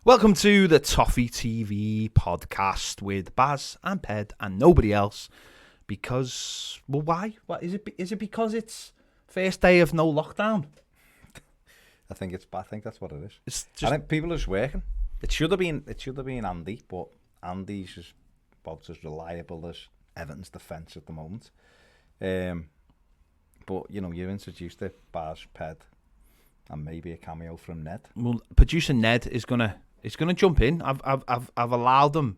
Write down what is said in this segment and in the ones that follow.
Welcome to the Toffee TV Podcast with Baz and Ped and nobody else. Because, well, why? What is it? Is it because it's first day of no lockdown? I think that's what it is. It's just, I think people are just working. It should have been Andy, but Andy's is about as reliable as Everton's defence at the moment. But you know, you introduced it, Baz, Ped, and maybe a cameo from Ned. well, producer Ned is gonna jump in. I've allowed him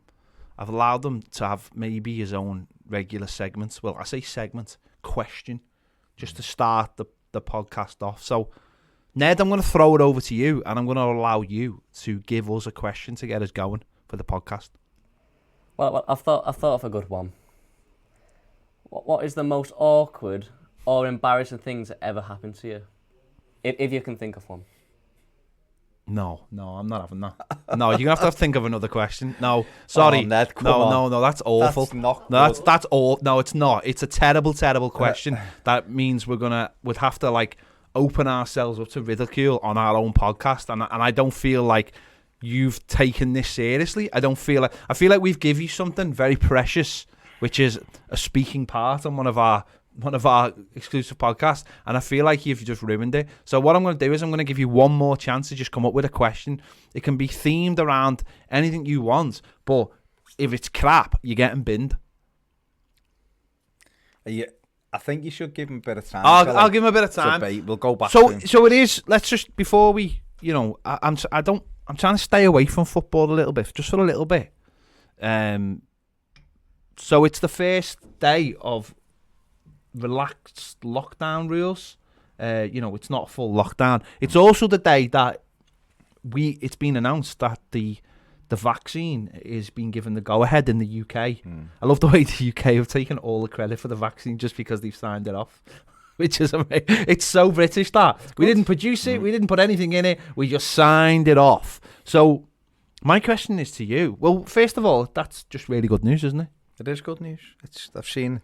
to have maybe his own regular segments. Well, I say segment, question, just to start the podcast off. So, Ned, I'm going to throw it over to you, and I'm going to allow you to give us a question to get us going for the podcast. Well, I've thought of a good one. What is the most awkward or embarrassing things that ever happened to you? If you can think of one. No, I'm not having that. No, you're going to have to think of another question. No, sorry. Oh, Ned, come on. No, that's awful. That's not no, good. that's all. No, it's not. It's a terrible question. That means we'd have to like open ourselves up to ridicule on our own podcast, and I don't feel like you've taken this seriously. I feel like we've given you something very precious, which is a speaking part on one of our exclusive podcasts, and I feel like you've just ruined it. So what I'm going to do is I'm going to give you one more chance to just come up with a question. It can be themed around anything you want, but if it's crap, you're getting binned. I think you should give him a bit of time. I'll give him a bit of time. We'll go back. So it is. Let's just before we, I'm trying to stay away from football a little bit, just for a little bit. So it's the first day of relaxed lockdown rules. It's not a full lockdown. It's also the day that it's been announced that the vaccine is being given the go-ahead in the UK. I love the way the UK have taken all the credit for the vaccine just because they've signed it off, which is amazing. It's so British that we didn't produce it, we didn't put anything in it, we just signed it off. So my question is to you. Well, first of all, that's just really good news, isn't it? It is good news. I've seen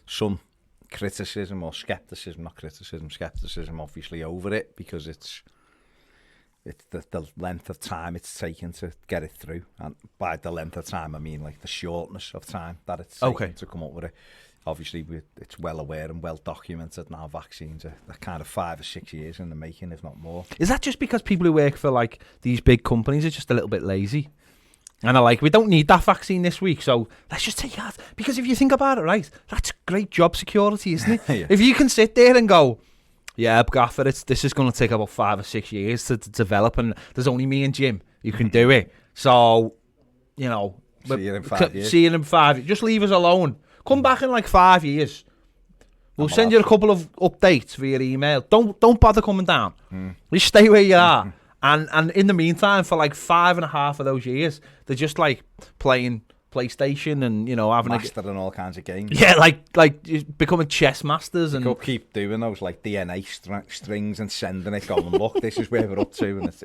some criticism or skepticism, obviously over it, because it's the length of time it's taken to get it through, and by the length of time I mean like the shortness of time that it's taken to come up with it. Obviously it's well aware and well documented now, vaccines are kind of 5 or 6 years in the making, if not more. Is that just because people who work for like these big companies are just a little bit lazy and are like, we don't need that vaccine this week, so let's just take it? Because if you think about it, right, that's great job security, isn't it? Yeah. If you can sit there and go, yeah, Gaffer, this is going to take about 5 or 6 years to develop, and there's only me and Jim who can do it. So, see you in 5 years. See you in 5 years. Just leave us alone. Come back in like 5 years. We'll send you a couple of updates via email. Don't bother coming down. You stay where you are. And in the meantime, for like 5.5 of those years, they're just like playing PlayStation and having mastering all kinds of games. Yeah, like becoming chess masters, and go keep doing those like DNA strings and sending it, going, look, this is where we're up to, and it's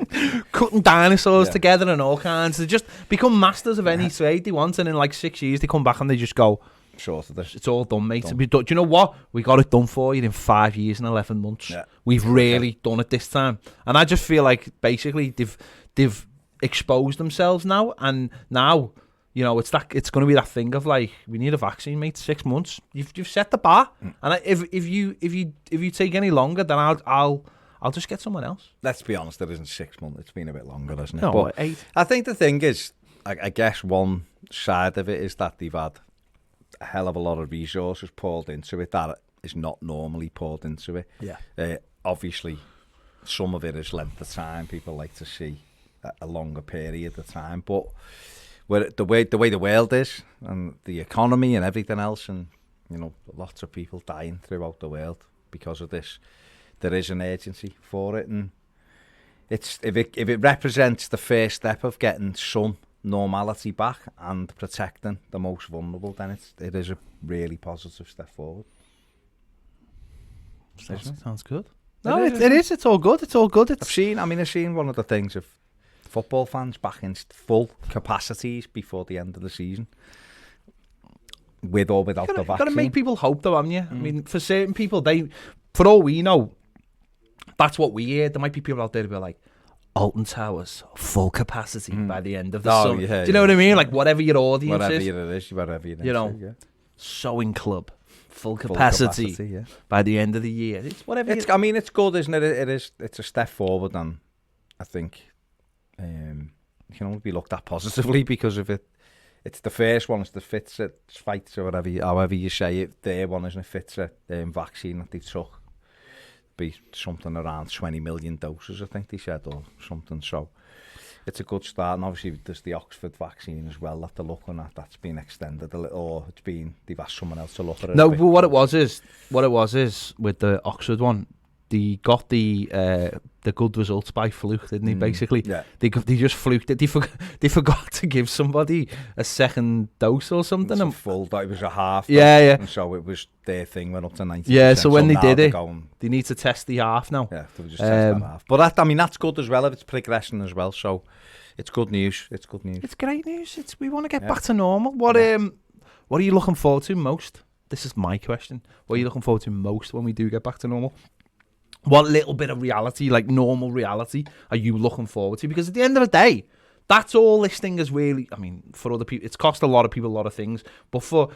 cutting dinosaurs together and all kinds. They just become masters of any trade they want, and in like 6 years they come back and they just go, short of this. It's all done, mate. Done. Do you know what? We got it done for you in 5 years and 11 months. Yeah. We've really done it this time, and I just feel like basically they've exposed themselves now, and now. It's going to be that thing of like, we need a vaccine, mate. 6 months. You've set the bar, and if you take any longer, then I'll just get someone else. Let's be honest, it isn't 6 months. It's been a bit longer, hasn't it? No, but 8. I think the thing is, I guess one side of it is that they've had a hell of a lot of resources poured into it that is not normally poured into it. Yeah. Obviously, some of it is length of time. People like to see a longer period of time, but. Where the way the world is, and the economy and everything else, and lots of people dying throughout the world because of this, there is an urgency for it, and it's if it represents the first step of getting some normality back and protecting the most vulnerable, then it is a really positive step forward. Sounds good. No, it is. It's all good. I've seen one of the things of football fans back in full capacities before the end of the season, with or without the vaccine. You've got to make people hope, though, haven't you? I mean, for certain people, for all we know, that's what we hear. There might be people out there who be like, Alton Towers, full capacity by the end of the Oh, summer. yeah, Do you know what I mean? Like whatever your audience Whatever is. it is, whatever it is. You know, yeah. Sewing club, full capacity, yeah. by the end of the year. It's whatever. I mean, it's good, isn't it? It's a step forward, and I think it can only be looked at positively because of it. It's the first one. It's the Pfizer, or whatever, however you say it. Their one, isn't it? Pfizer vaccine that they took. Be something around 20 million doses, I think they said, or something. So it's a good start. And obviously there's the Oxford vaccine as well that they're looking at. That's been extended a little, or they've asked someone else to look at it. No, but what it was is with the Oxford one, they got the good results by fluke, didn't they? Basically, yeah. They just fluked it. They forgot to give somebody a second dose or something. It's a full, it was a half. Yeah. And so it was their thing went up to 90%. Yeah, so when they did it, going, they need to test the half now. Yeah, they were just test that half. But that's good as well if it's progressing as well. So it's good news. It's good news. It's great news. We want to get back to normal. What are you looking forward to most? This is my question. What are you looking forward to most when we do get back to normal? What little bit of reality, like normal reality, are you looking forward to? Because at the end of the day, that's all this thing is really. I mean, for other people, it's cost a lot of people a lot of things. But for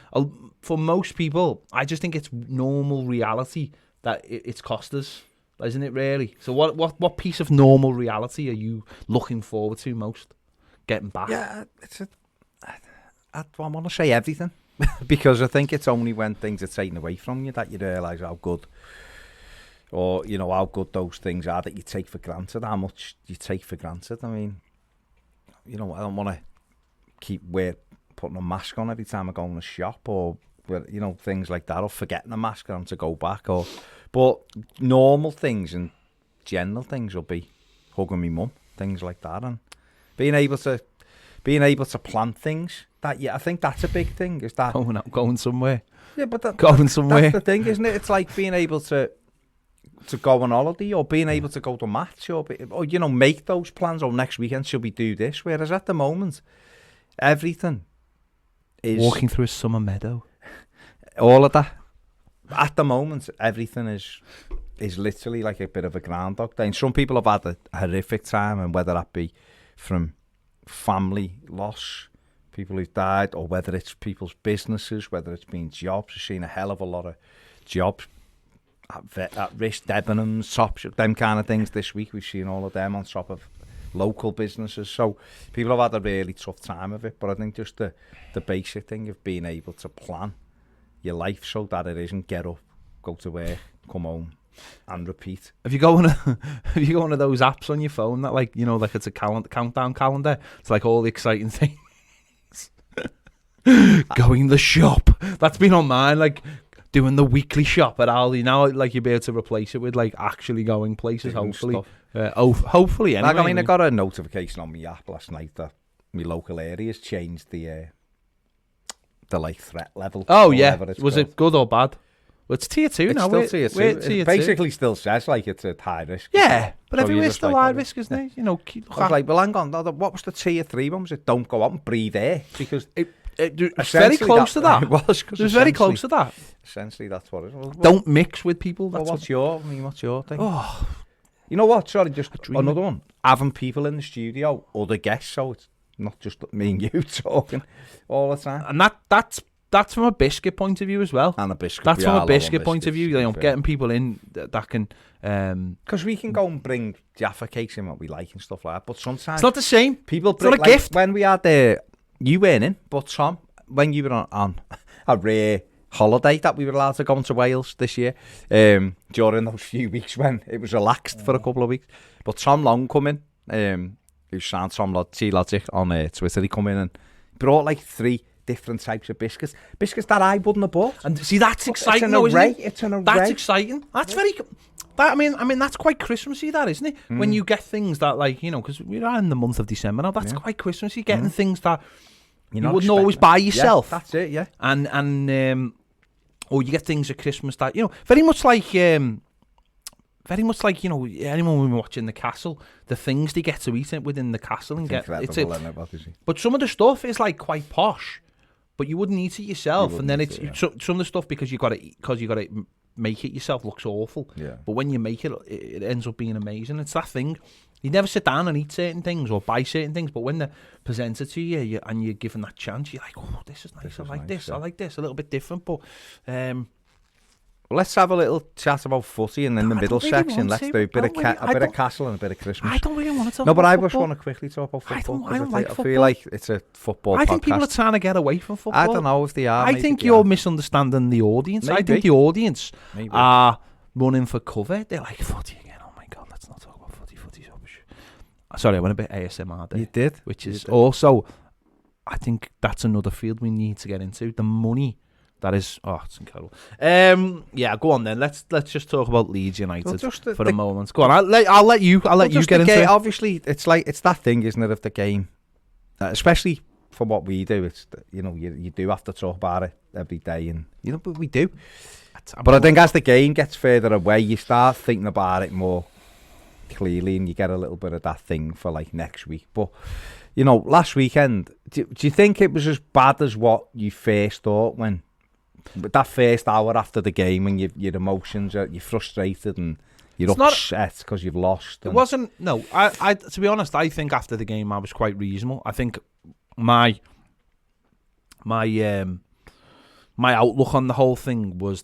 most people, I just think it's normal reality that it's cost us, isn't it? Really. So what piece of normal reality are you looking forward to most? Getting back. Yeah, I want to say everything because I think it's only when things are taken away from you that you realise how good. Or, how good those things are that you take for granted, how much you take for granted. I mean, I don't want to keep putting a mask on every time I go in the shop or, things like that, or forgetting a mask on to go back. But normal things and general things will be hugging me mum, things like that. And being able to plan things, I think that's a big thing. Is that going somewhere? Yeah, but going somewhere. That's the thing, isn't it? It's like being able to go on holiday or being able to go to a match or make those plans. Or next weekend should we do this? Whereas at the moment, everything is walking through a summer meadow. All of that. At the moment, everything is literally like a bit of a Groundhog Day. And some people have had a horrific time, and whether that be from family loss, people who've died, or whether it's people's businesses, whether it's been jobs. We've seen a hell of a lot of jobs at risk, Debenhams, Top, them kind of things this week. We've seen all of them on top of local businesses. So people have had a really tough time of it. But I think just the basic thing of being able to plan your life so that it isn't get up, go to work, come home and repeat. Have you got one of those apps on your phone that like it's a countdown calendar? It's like all the exciting things. Going the shop. That's been on mine, like doing the weekly shop at Aldi. Now, like, you'll be able to replace it with, like, actually going places, hopefully. Hopefully, anyway. Like, I got a notification on my app last night that my local area's changed the like, threat level. Oh, yeah. Was it good or bad? Well, it's tier 2 now. It's still tier 2. It basically still says, like, it's at high risk. Yeah, but everywhere's still high risk, isn't it? I was like, well, hang on. What was the tier 3 one? Was it don't go out and breathe air? Because... It's very close to that. It was very close to that. Essentially, that's what it was. Don't mix with people. That's what's your thing? Oh, you know what? Sorry, just another one. Having people in the studio, other guests, so it's not just me and you talking all the time. And that's from a biscuit point of view as well. And a biscuit. That's from a biscuit point of view. Getting people in that can. Because we can go and bring Jaffa cakes in what we like and stuff like that, but sometimes it's not the same. People bring, it's not a gift. When we had you weren't in, but Tom, when you were on a rare holiday that we were allowed to go into Wales this year, during those few weeks when it was relaxed for a couple of weeks. But Tom Long come in, who's signed Tom T-Logic on Twitter, he come in and brought like 3 different types of biscuits that I wouldn't have bought. And see, that's exciting, though, isn't it? It's an array. That's exciting. That's very... I mean, that's quite Christmassy, that, isn't it? When you get things that, like, because we're in the month of December now, that's quite Christmassy, getting things that you wouldn't always buy yourself. Yeah, that's it, yeah. And or you get things at Christmas that, very much like, anyone when we're watching The Castle, the things they get to eat within the castle and but some of the stuff is, like, quite posh, but you wouldn't eat it yourself. And then some of the stuff, because you got to make it yourself, looks awful. Yeah. But when you make it, it ends up being amazing. It's that thing. You never sit down and eat certain things or buy certain things, but when they're presented to you, and you're given that chance, you're like, oh, this is nice. I like this. Yeah. I like this. A little bit different, but. Well, let's have a little chat about footy, and in the middle section, let's do a bit of Castle and a bit of Christmas. I don't really want to talk. No, but about I football. just want to quickly talk about football. I don't like football. I feel like it's a football podcast. I think people are trying to get away from football. I don't know if they are. I think you're misunderstanding the audience. Maybe. I think the audience are running for cover. They're like, footy again. Oh my God, let's not talk about footy. Footy's rubbish. Sorry, I went a bit ASMR there. You did. Which is also, I think that's another field we need to get into. The money. That is, it's incredible. Yeah, go on then. Let's just talk about Leeds United for a moment. Go on. I'll let you get into it. Obviously, it's that thing, isn't it, of the game, especially for what we do. It's you do have to talk about it every day, and but we do. But I think as the game gets further away, you start thinking about it more clearly, and you get a little bit of that thing for like next week. But last weekend, do you think it was as bad as what you first thought when? But that first hour after the game, when your emotions are, you're frustrated and you're upset because you've lost. It wasn't. No, I to be honest, I think after the game I was quite reasonable. I think my outlook on the whole thing was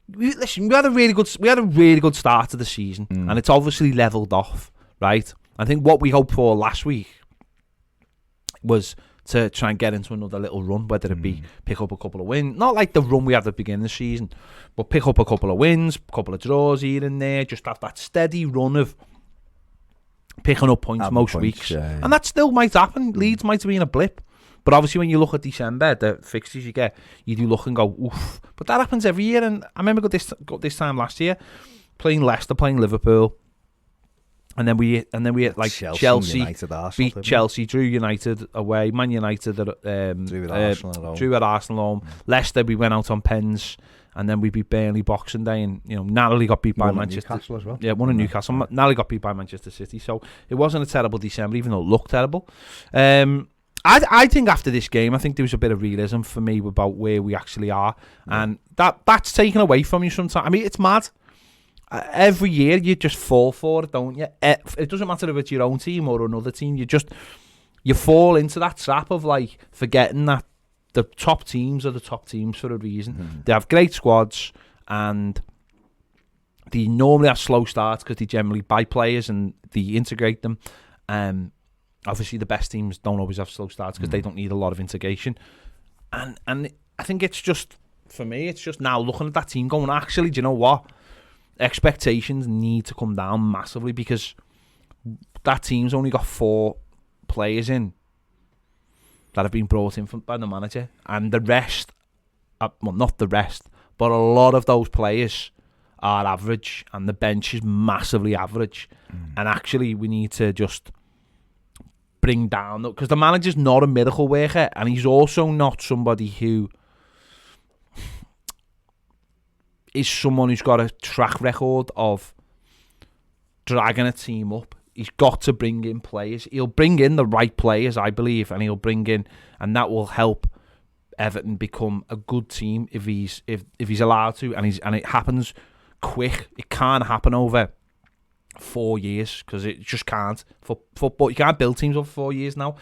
listen. We had a really good start to the season, and it's obviously levelled off, right? I think what we hoped for last week was to try and get into another little run, whether it be pick up a couple of wins, not like the run we had at the beginning of the season, but pick up a couple of wins, a couple of draws here and there, just have that steady run of picking up points most weeks. Yeah. And that still might happen. Leeds might have been a blip. But obviously when you look at December, the fixtures you get, you do look and go, oof. But that happens every year. And I remember got this time last year, playing Leicester, playing Liverpool. And then we had like Chelsea United, Arsenal, beat Chelsea, drew United away, Man United drew at Arsenal home. Leicester, we went out on pens, and then we beat Burnley Boxing Day, and narrowly got beat by Manchester. Newcastle as well. Yeah, won in Newcastle. Narrowly got beat by Manchester City. So it wasn't a terrible December, even though it looked terrible. I think after this game, I think there was a bit of realism for me about where we actually are, and that's taken away from you sometimes. I mean, it's mad. Every year you just fall for it, don't you? It doesn't matter if it's your own team or another team. You fall into that trap of like forgetting that the top teams are the top teams for a reason. They have great squads, and they normally have slow starts because they generally buy players and they integrate them. Obviously the best teams don't always have slow starts because they don't need a lot of integration. And I think it's just, for me, it's just now looking at that team going, actually, do you know what? Expectations need to come down massively, because that team's only got 4 players in that have been brought in by the manager, and the rest, well, not the rest, but a lot of those players are average, and the bench is massively average. And actually we need to just bring down, because the manager's not a miracle worker, and he's also not somebody who is someone who's got a track record of dragging a team up. He's got to bring in players. He'll bring in the right players, I believe, and and that will help Everton become a good team if he's allowed to, and it happens quick. It can't happen over 4 years, because it just can't. For football, you can't build teams over 4 years now.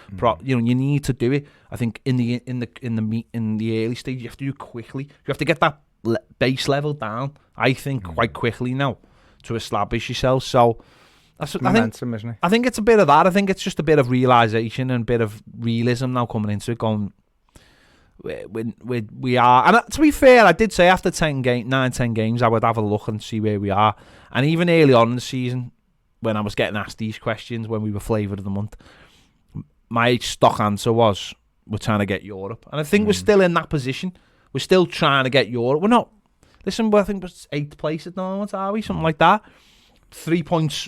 You need to do it. I think in the early stage, you have to do it quickly. You have to get that base level down, I think, quite quickly now to establish yourself. So that's momentum, isn't it? I think it's a bit of that. I think it's just a bit of realisation and a bit of realism now coming into it, going, we are. And to be fair, I did say after 10 games, I would have a look and see where we are. And even early on in the season, when I was getting asked these questions, when we were Flavour of the Month, my stock answer was, we're trying to get Europe. And I think we're still in that position. We're still trying to get Europe. We're not. Listen, I think we're 8th place at the moment, are we? Something like that. 3 points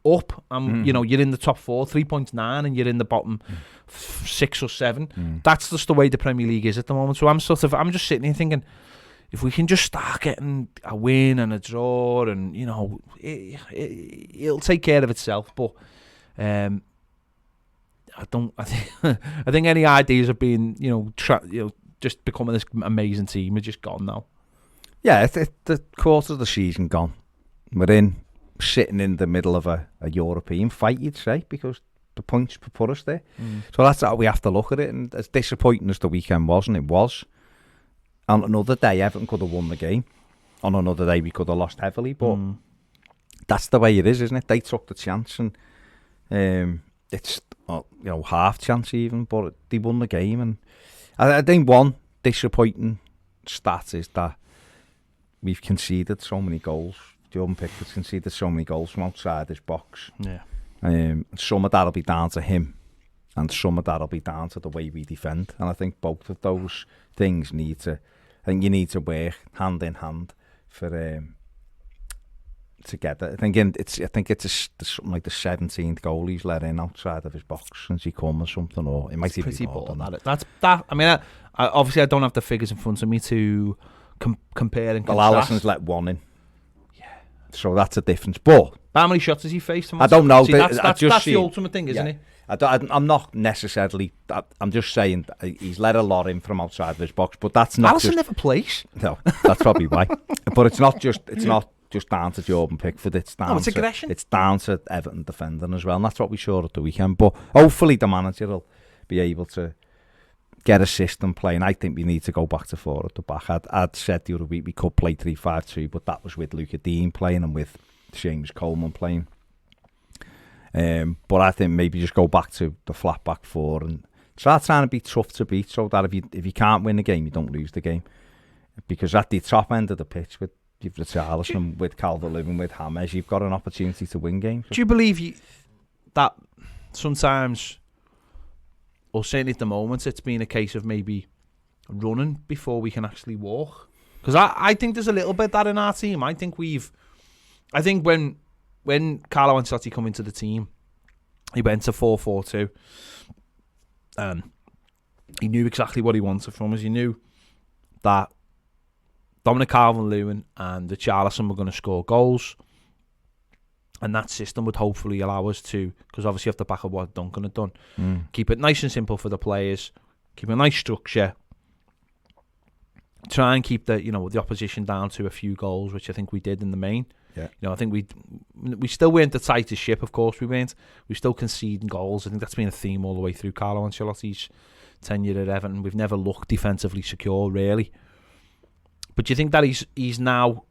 up. You're in the top 4. 3.9, and you're in the bottom 6 or 7. That's just the way the Premier League is at the moment. So I'm just sitting here thinking, if we can just start getting a win and a draw, and it'll take care of itself. But I think any ideas of being just becoming this amazing team are just gone now. Yeah, the quarter of the season gone. We're in sitting in the middle of a European fight, you'd say, because the points put us there. So that's how we have to look at it. And as disappointing as the weekend was, and it was, on another day, Everton could have won the game. On another day, we could have lost heavily, but that's the way it is, isn't it? They took the chance, and it's half chance even, but they won the game. And I think one disappointing stat is that we've conceded so many goals. Jordan Pickford's conceded so many goals from outside his box. Yeah. Some of that'll be down to him, and some of that'll be down to the way we defend. And I think both of those things you need to work hand in hand for together. I think it's something like the 17th goal he's let in outside of his box since he come or something, or it might even be more than that. That's that. I mean, I obviously I don't have the figures in front of me to compare and contrast. Well, Alisson's let one in. Yeah. So that's a difference. But how many shots has he faced? I don't know. See, that's the ultimate thing, isn't it? I'm not necessarily. I'm just saying he's let a lot in from outside of his box, but that's not. Alisson never plays. No, that's probably why. But it's not just down to Jordan Pickford. It's down. It's aggression. It's down to Everton defending as well, and that's what we saw at the weekend. But hopefully the manager will be able to get a system playing. I think we need to go back to 4 at the back. I'd said the other week we could play 3-5-2, but that was with Luca Dean playing and with James Coleman playing. But I think maybe just go back to the flat back 4 and start trying to be tough to beat, so that if you can't win the game, you don't lose the game. Because at the top end of the pitch, with Richarlison, with Calvert-Lewin, with James, you've got an opportunity to win games. Do you believe that sometimes, or certainly at the moment, it's been a case of maybe running before we can actually walk? Because I think there's a little bit that in our team. I think when Carlo Ancelotti come into the team, he went to 4-4-2, and he knew exactly what he wanted from us. He knew that Dominic Calvert-Lewin and Richarlison were going to score goals, and that system would hopefully allow us to, because obviously off the back of what Duncan had done, keep it nice and simple for the players, keep a nice structure, try and keep the opposition down to a few goals, which I think we did in the main. Yeah. I think we still weren't the tightest ship, of course we weren't. We still conceding goals. I think that's been a theme all the way through Carlo Ancelotti's tenure at Everton. We've never looked defensively secure, really. But do you think that he's now,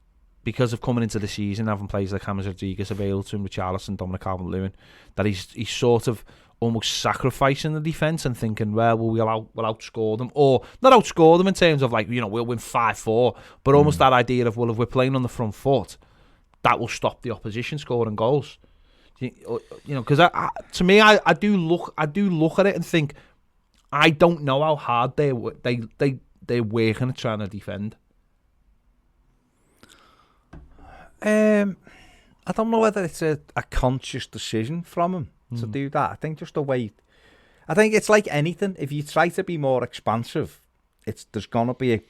because of coming into the season, having players like James Rodriguez available to him, Richarlison, Dominic Calvert-Lewin, that he's sort of almost sacrificing the defence and thinking, well, we'll outscore them, or not outscore them in terms of we'll win 5-4, but almost that idea of, well, if we're playing on the front foot, that will stop the opposition scoring goals. Because to me, I do look at it and think, I don't know how hard they're working at trying to defend. I don't know whether it's a conscious decision from him to do that. I think just the way. I think it's like anything. If you try to be more expansive, there's gonna be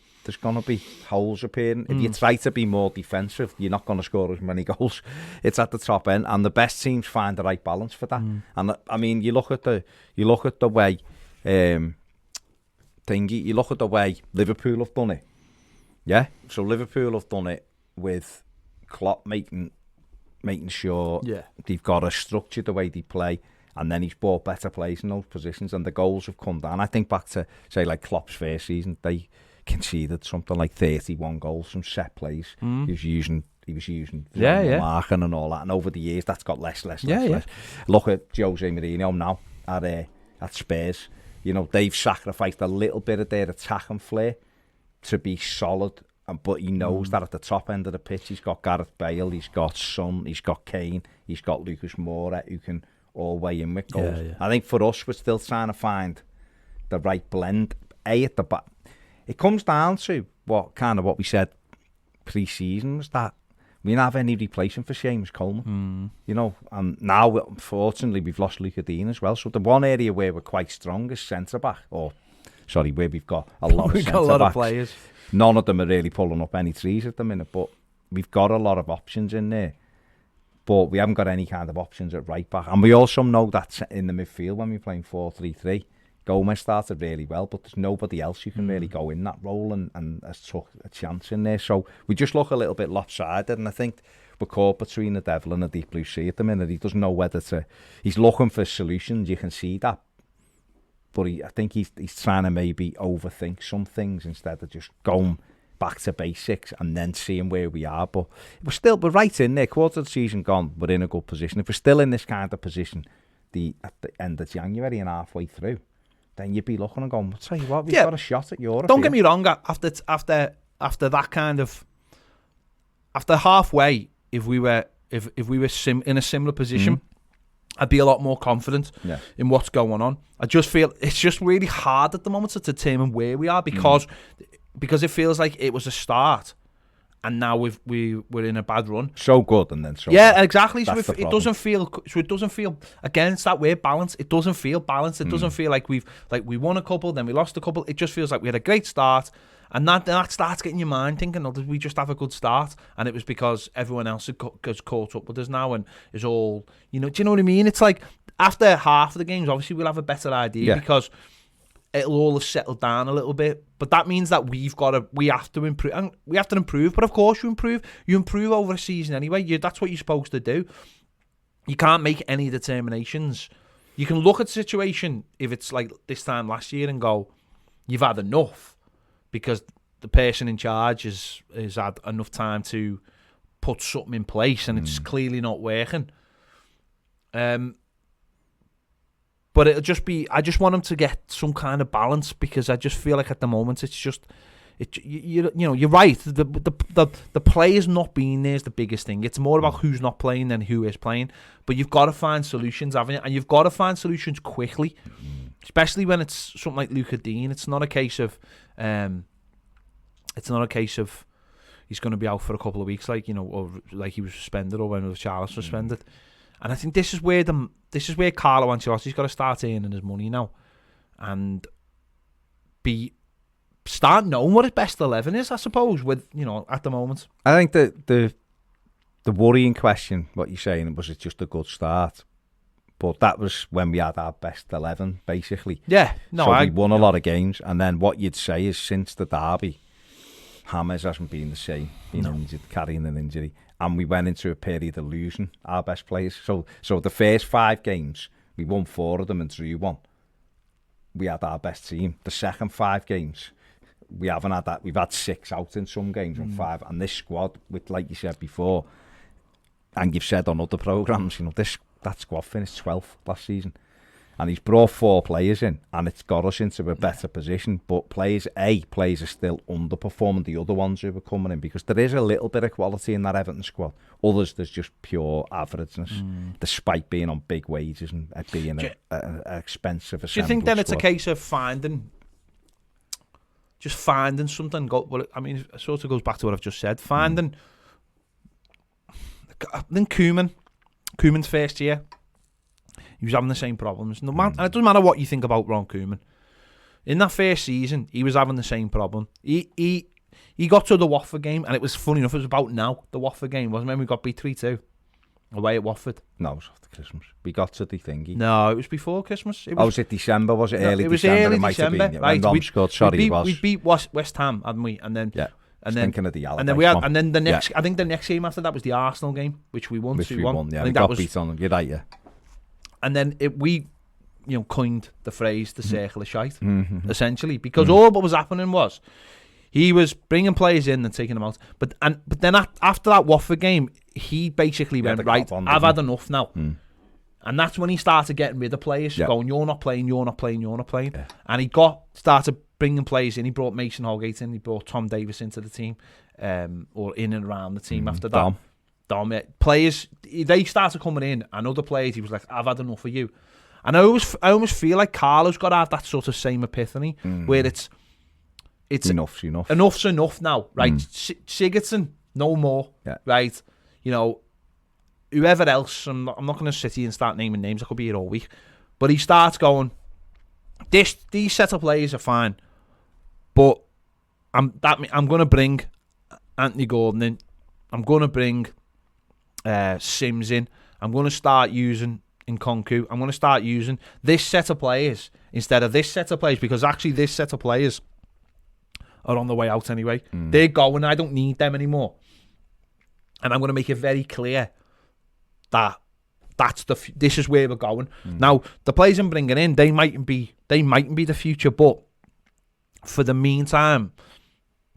holes appearing. If you try to be more defensive, you're not gonna score as many goals. It's at the top end, and the best teams find the right balance for that. And I mean, you look at the way you look at the way Liverpool have done it. Yeah, so Liverpool have done it with Klopp making sure they've got a structure the way they play, and then he's brought better players in those positions, and the goals have come down. I think back to, say, like Klopp's first season, they conceded something like 31 goals from set plays. He was using marking and all that, and over the years that's got less. Look at Jose Mourinho now at Spurs. They've sacrificed a little bit of their attacking flair to be solid. But he knows that at the top end of the pitch, he's got Gareth Bale, he's got Son, he's got Kane, he's got Lucas Moura, who can all weigh in with goals. Yeah. I think for us, we're still trying to find the right blend. At the back, it comes down to what we said pre-season, was that we didn't have any replacement for James Coleman. And now, unfortunately, we've lost Luca Dean as well. So the one area where we're quite strong is centre-back, where we've got a lot of centre-backs. A lot of players. None of them are really pulling up any trees at the minute, but we've got a lot of options in there. But we haven't got any kind of options at right back. And we also know that in the midfield, when we're playing 4-3-3, Gomez started really well, but there's nobody else who can really go in that role and has took a chance in there. So we just look a little bit lopsided, and I think we're caught between the devil and the deep blue sea at the minute. He doesn't know whether to. He's looking for solutions. You can see that, but I think he's trying to maybe overthink some things instead of just going back to basics and then seeing where we are. But we're right in there. Quarter of the season gone. We're in a good position. If we're still in this kind of position, at the end of January and halfway through, then you'd be looking and going, I'll tell you what, we've got a shot at Europe. Don't get me wrong. After that kind of, after halfway, if we were in a similar position, I'd be a lot more confident in what's going on. I just feel it's just really hard at the moment to determine where we are because it feels like it was a start, and now we're in a bad run. So good and then so bad. Bad. Exactly. So it doesn't feel again. It's that weird balance. It doesn't feel balanced. It doesn't feel like we won a couple, then we lost a couple. It just feels like we had a great start, and that starts getting your mind thinking, oh, did we just have a good start? And it was because everyone else has caught up with us now and is all, do you know what I mean? It's like after half of the games, obviously we'll have a better idea because it'll all have settled down a little bit. But that means that we have to improve, and we have to improve. But of course you improve over a season anyway. That's what you're supposed to do. You can't make any determinations. You can look at the situation if it's like this time last year and go, you've had enough, because the person in charge has had enough time to put something in place and it's clearly not working. But it'll just be, I just want him to get some kind of balance, because I just feel like at the moment it's just, you're right. The players not being there is the biggest thing. It's more about who's not playing than who is playing. But you've got to find solutions, haven't you? And you've got to find solutions quickly, especially when it's something like Luca Dean. It's not a case of, he's going to be out for a couple of weeks, or like he was suspended, or when Charles suspended. And I think this is where Carlo Ancelotti's got to start earning his money now, and start knowing what his best 11 is, I suppose. With at the moment, I think that the worrying question, what you're saying, was it just a good start? But that was when we had our best 11, basically. Yeah, no, so we won a lot of games, and then what you'd say is since the derby, James hasn't been the same, injured, carrying an injury. And we went into a period of losing our best players. So the first 5 games, we won 4 of them and drew 1. We had our best team. The second 5 games, we haven't had that. We've had 6 out in some games and 5. And this squad, with like you said before, and you've said on other programmes, that squad finished 12th last season. And he's brought 4 players in, and it's got us into a better position. But players are still underperforming the other ones who are coming in, because there is a little bit of quality in that Everton squad. Others, there's just pure averageness, despite being on big wages and being an expensive. Do you think then it's a case of finding something? Well, I mean, it sort of goes back to what I've just said. Finding. I think Koeman's first year, he was having the same problems. And it doesn't matter what you think about Ron Koeman. In that first season, he was having the same problem. He got to the Watford game, and it was funny enough, it was about now, the Watford game, wasn't it? When we got beat 3-2 away at Watford. No, it was after Christmas. We got to the thingy. No, it was before Christmas. Was it December? Was it early December? It was early December. December. Right. When Rom scored, sorry, we beat West Ham, hadn't we? And then... Yeah. And then, thinking of the and then we had, and then the next, I think the next game after that was the Arsenal game, which we won 2-1. Yeah, I think we got beat on them. You're right, yeah. And then we coined the phrase "the circle of shite," essentially, because all what was happening was he was bringing players in and taking them out. But then after that Watford game, he basically went, right, I've had enough now. And that's when he started getting rid of players, going, you're not playing. Yeah. And he started bringing players in. He brought Mason Holgate in. He brought Tom Davis into the team, or in and around the team after that. Dom, players, they started coming in, and other players, he was like, I've had enough of you. And I almost feel like Carlo's got to have that sort of same epiphany, where it's enough's enough. Enough's enough now, right? Sigurdsson, no more, right? Whoever else, I'm not going to sit here and start naming names, I could be here all week, but he starts going, these set of players are fine, but I'm going to bring Anthony Gordon in, I'm going to bring Sims in, I'm going to start using Nkunku, I'm going to start using this set of players instead of this set of players, because actually this set of players are on the way out anyway. They're going, I don't need them anymore. And I'm going to make it very clear that this is where we're going. Now, the players I'm bringing in, they mightn't be the future, but for the meantime,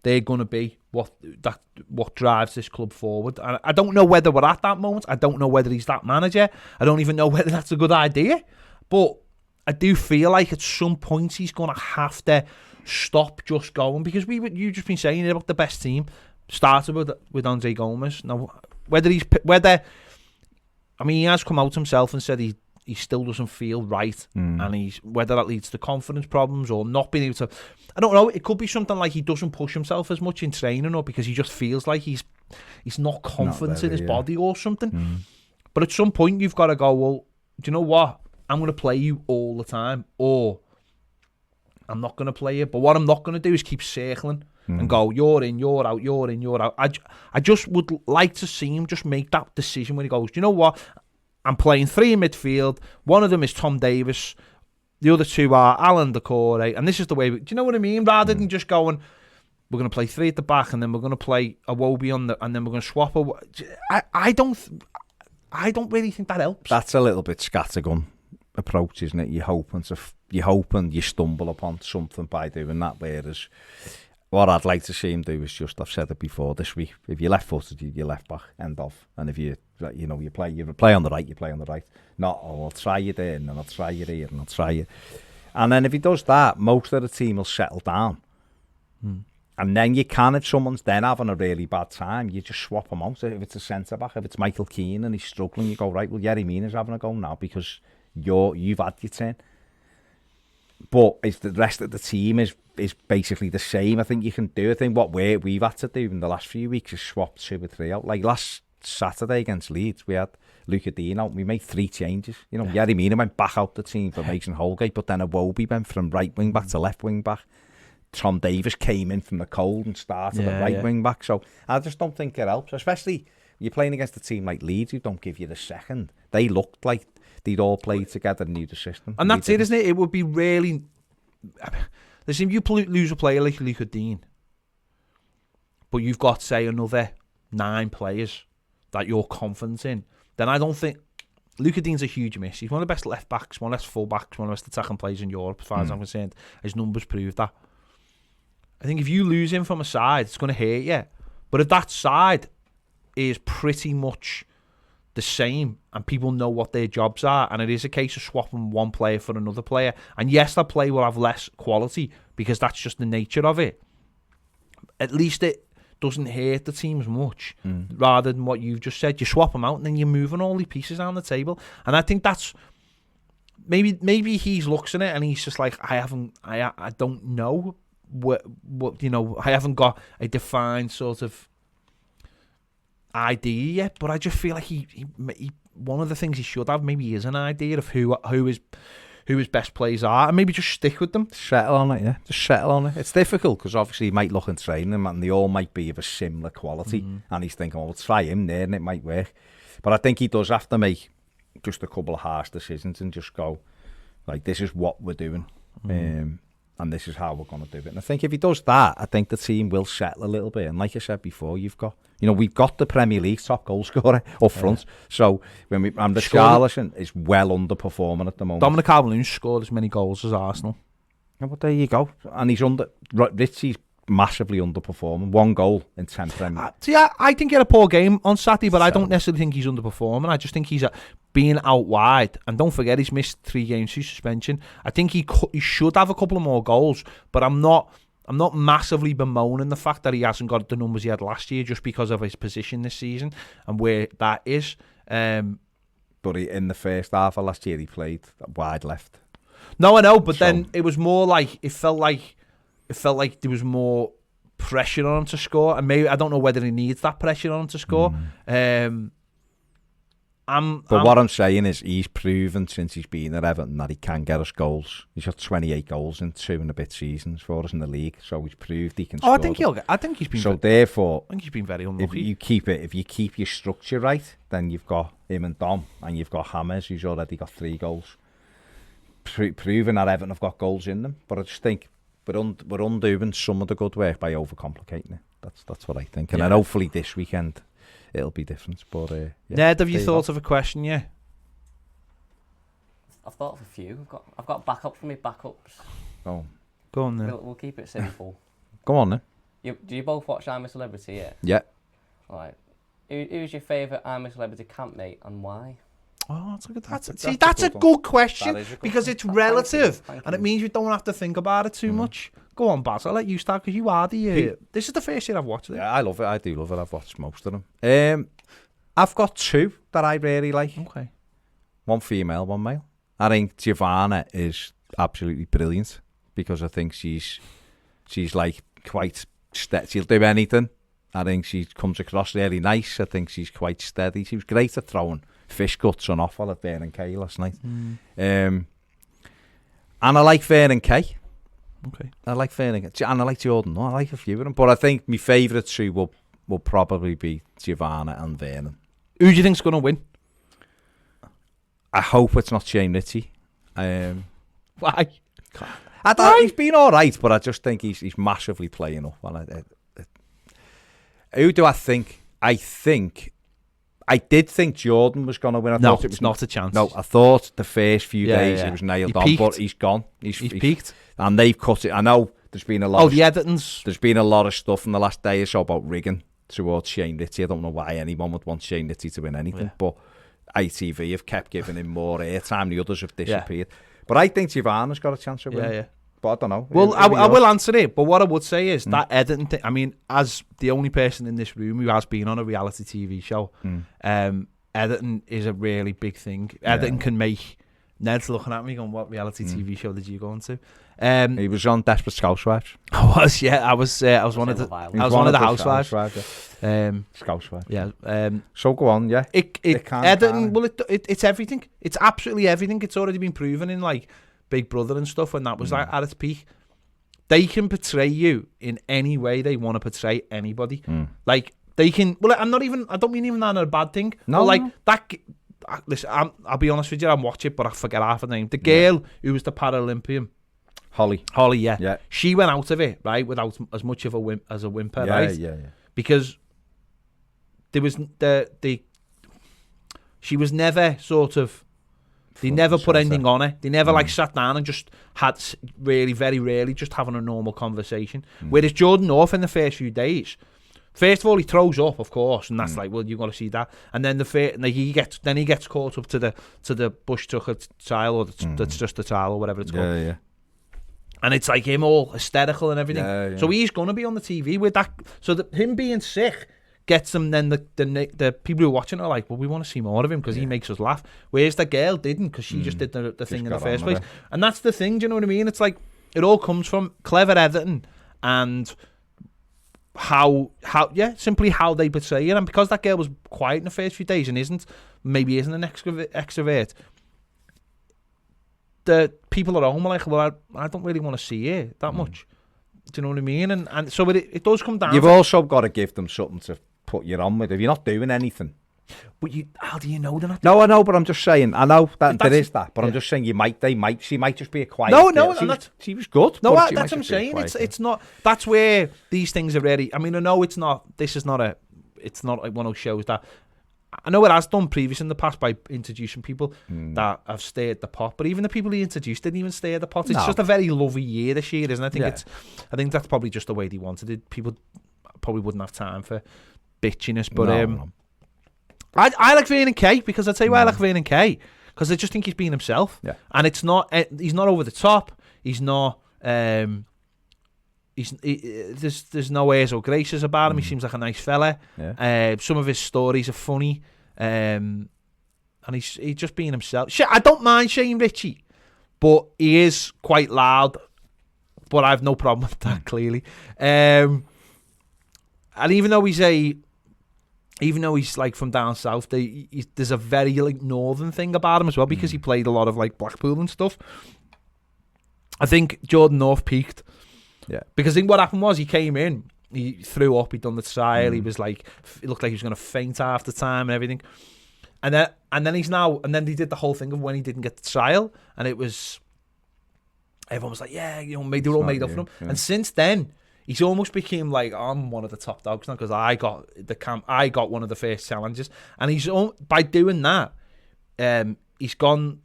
they're going to be what drives this club forward. And I don't know whether we're at that moment. I don't know whether he's that manager. I don't even know whether that's a good idea. But I do feel like at some point he's going to have to stop just going, because you've just been saying about the best team started with Andre Gomes. Now, he has come out himself and said he still doesn't feel right, and whether that leads to confidence problems or not being able to, I don't know. It could be something like he doesn't push himself as much in training, or because he just feels like he's not confident in his body or something. But at some point you've got to go, well, do you know what? I'm going to play you all the time, or I'm not going to play you. But what I'm not going to do is keep circling and go, you're in, you're out, you're in, you're out. I just would like to see him just make that decision when he goes, do you know what? I'm playing 3 in midfield. One of them is Tom Davis. The other 2 are Alan Decore. And this is the way, do you know what I mean? Rather than just going, we're going to play 3 at the back, and then we're going to play Iwobi and then we're going to swap. I don't really think that helps. That's a little bit scattergun approach, isn't it? You're hoping you stumble upon something by doing that, whereas what I'd like to see him do is just, I've said it before this week, if you're left-footed, you're left back, end of. And if you play on the right, you play on the right. Not, I'll try you there, and then I'll try you here, and I'll try you. And then if he does that, most of the team will settle down. And then you can, if someone's then having a really bad time, you just swap them out. If it's a centre-back, if it's Michael Keane and he's struggling, you go, right, well, Yerry Mina's having a go now because you've had your turn. But if the rest of the team is basically the same, I think you can do. I think what we've had to do in the last few weeks is swap 2 or 3 out. Like last Saturday against Leeds, we had Luca Dean out. We made 3 changes. Yerry Mina went back out the team for Mason Holgate, but then Iwobi went from right wing back to left wing back. Tom Davis came in from the cold and started at right wing back. So I just don't think it helps, especially you're playing against a team like Leeds who don't give you the second. They looked like they'd all played together and knew the system. And that's it, isn't it? It would be really... Listen, you lose a player like Luca Dean, but you've got, say, another 9 players that you're confident in, then I don't think... Luca Dean's a huge miss. He's one of the best left-backs, one of the best full-backs, one of the best attacking players in Europe, as far as I'm concerned. His numbers prove that. I think if you lose him from a side, it's going to hurt you. But if that side is pretty much the same and people know what their jobs are, and it is a case of swapping one player for another player, and yes, that player will have less quality because that's just the nature of it, at least it doesn't hurt the team as much, rather than what you've just said. You swap them out and then you're moving all these pieces on the table. And I think that's maybe he looks at it and he's just like, I don't know what I haven't got a defined sort of idea yet, but I just feel like he one of the things he should have maybe is an idea of who his best players are, and maybe just stick with them. Settle on it, yeah. Just settle on it. It's difficult because obviously he might look and train them and they all might be of a similar quality, and he's thinking, well, try him there and it might work. But I think he does have to make just a couple of harsh decisions and just go, like, this is what we're doing, and this is how we're going to do it. And I think if he does that, I think the team will settle a little bit. And like I said before, we've got the Premier League top goal scorer up front. So and Richarlison is well underperforming at the moment. Dominic Calvert-Lewin scored as many goals as Arsenal. Yeah, but there you go. And Richie's massively underperforming. 1 goal in 10 Premier. I think he had a poor game on Saturday, but I don't necessarily think he's underperforming. I just think he's being out wide. And don't forget, he's missed 3 games through suspension. I think he should have a couple of more goals, but I'm not massively bemoaning the fact that he hasn't got the numbers he had last year just because of his position this season and where that is. But in the first half of last year, he played wide left. No, I know, but then it was more like it felt like there was more pressure on him to score, and maybe I don't know whether he needs that pressure on him to score. What I'm saying is he's proven since he's been at Everton that he can get us goals. He's got 28 goals in 2 and a bit seasons for us in the league, so he's proved he can score. I think he's been. So therefore, I think he's been very unlucky. If you keep your structure right, then you've got him and Dom, and you've got James, who's already got 3 goals, proving that Everton have got goals in them. But I just think we're undoing some of the good work by overcomplicating it. That's what I think. And then hopefully this weekend, it'll be different. But Ned, have you there thought of a question yet? I've thought of a few. I've got backup for me backups. Oh, Go on then. We'll keep it simple. go on then. Do you both watch I'm a Celebrity? Yeah. Yeah. All right. Who's your favourite I'm a Celebrity campmate and why? Oh, that's a good question That is a good because one. it's relative Thank and it you. means you don't have to think about it too much. Go on, Baz. I'll let you start because you are the. This is the first year I've watched it. Yeah, I love it. I do love it. I've watched most of them. I've got two that I really like. Okay. One female, one male. I think Giovanna is absolutely brilliant because I think she's like quite she'll do anything. I think she comes across really nice. I think she's quite steady. She was great at throwing fish guts on offal at Vernon Kay last night. And I like Vernon Kay. Okay. I like Vernon Kay. And I like Jordan. No, I like a few of them. But I think my favourite two will probably be Giovanna and Vernon. Who do you think's going to win? I hope it's not Shane Ritchie. Why? He's been all right, but I just think he's massively playing up. And who do I think? I did think Jordan was going to win. I No, thought it was it's not a chance. No, I thought the first few days yeah. it was nailed He on, peaked. but he's gone. He's peaked. And they've cut it. I know there's been a lot. The Evertons. There's been a lot of stuff in the last day or so about rigging towards Shane Ritchie. I don't know why anyone would want Shane Ritchie to win anything, but ITV have kept giving him more airtime. The others have disappeared. But I think Giovanna's got a chance of winning. Yeah. But I don't know. Well, I will answer it, but what I would say is that Everton thing, I mean, as the only person in this room who has been on a reality TV show, Everton is a really big thing. Everton can make... Ned's looking at me going, what reality TV show did you go on to? He was on Desperate Housewives. I was one of the housewives. Housewives. Yeah. So go on, yeah. Everton, well, it's everything. It's absolutely everything. It's already been proven in like Big Brother and stuff when that was like at its peak. They can portray you in any way they want to portray anybody. Like they can. Well, I don't mean even that in a bad thing. No, but like no. that. Listen, I'll be honest with you. I'm watching, but I forget half her name. The girl who was the Paralympian, Holly, yeah. She went out of it right without as much of a whimper, right? Yeah. Because there was she was never sort of. They never put anything on her. They never like sat down and just had really, very rarely just having a normal conversation. Whereas Jordan North in the first few days, first of all he throws up, of course, and that's like, well, you got to see that. And then he gets caught up to the bush tucker trial, or that's just the trial or whatever it's called. Yeah. And it's like him all hysterical and everything. Yeah. So he's gonna be on the TV with that. So him being sick gets them. Then the people who are watching are like, well, we want to see more of him because he makes us laugh. Whereas the girl didn't, because she just did the thing in the first place. And that's the thing. Do you know what I mean? It's like it all comes from clever Everton and simply how they portray it. And because that girl was quiet in the first few days and isn't an extrovert, the people at home are like, well, I don't really want to see her that much. Do you know what I mean? And so it does come down. You've also got to give them something to put you on with. If you're not doing anything. But how do you know they're not? No, I know, but I'm just saying. I know that there is that, but I'm just saying she might just be a quiet. No, she was good. No, that's what I'm saying. It's not. That's where these things are ready. I mean, I know it's not. This is not it's not like one of those shows that. I know it has done previous in the past by introducing people that have stirred the pot, but even the people he introduced didn't even stir the pot. It's just a very lovely year this year, isn't it? I think that's probably just the way they wanted it. People probably wouldn't have time for bitchiness, but I like Vernon Kay because I'd say I like Vernon Kay because I just think he's being himself, and it's not. He's not over the top. He's not. There's no airs or graces about him. He seems like a nice fella. Some of his stories are funny, and he's just being himself. I don't mind Shane Ritchie, but he is quite loud. But I have no problem with that clearly. And even though he's like from down south, there's a very like northern thing about him as well because he played a lot of like Blackpool and stuff. I think Jordan North peaked. Yeah. Because I think what happened was he came in, he threw up, he'd done the trial, he was like, it looked like he was going to faint half the time and everything. And then he did the whole thing of when he didn't get the trial, and it was, everyone was like, yeah, they were all made up for him. Yeah. And since then, he's almost became like, I'm one of the top dogs now because I got one of the first challenges, and by doing that, he's gone.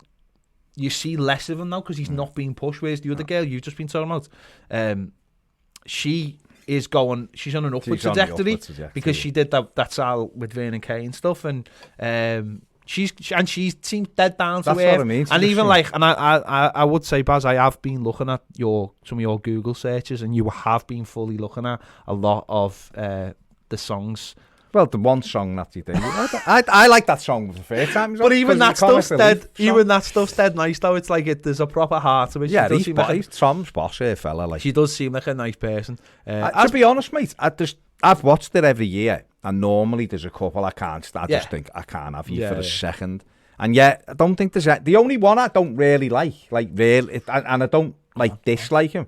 You see less of him now because he's not being pushed. Whereas the other girl you've just been talking about, she's on an upward trajectory because she did that style with Vernon Kay and stuff, and she seems dead down to earth. That's what I mean. And even like, and I would say, Baz, I have been looking at some of your Google searches, and you have been fully looking at a lot of the songs. Well, the one song that you did, I like that song for the first time. But even that stuff's dead. Even that stuff's dead nice though. It's like there's a proper heart to it. Yeah, he's Tom's boss here, fella. Like, she does seem like a nice person. To be honest, mate, I've watched it every year, and normally there's a couple I can't stand. I just think I can't have you for a second. And yet, I don't think there's the only one I don't really like really, and I don't dislike him.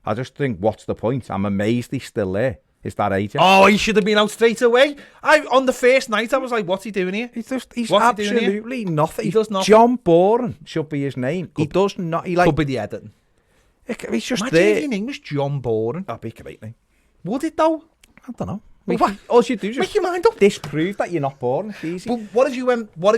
I just think, what's the point? I'm amazed he's still there. Is that AJ? Oh, he should have been out straight away. On the first night, I was like, what's he doing here? He's absolutely nothing. He does nothing. John Boren should be his name. He does not. Could be the Everton. He's just Imagine there. if your name was John Boren. That'd be a great name. Would it though? I don't know. All you do is make your mind up. Disprove that you're not boring. It's easy. But what if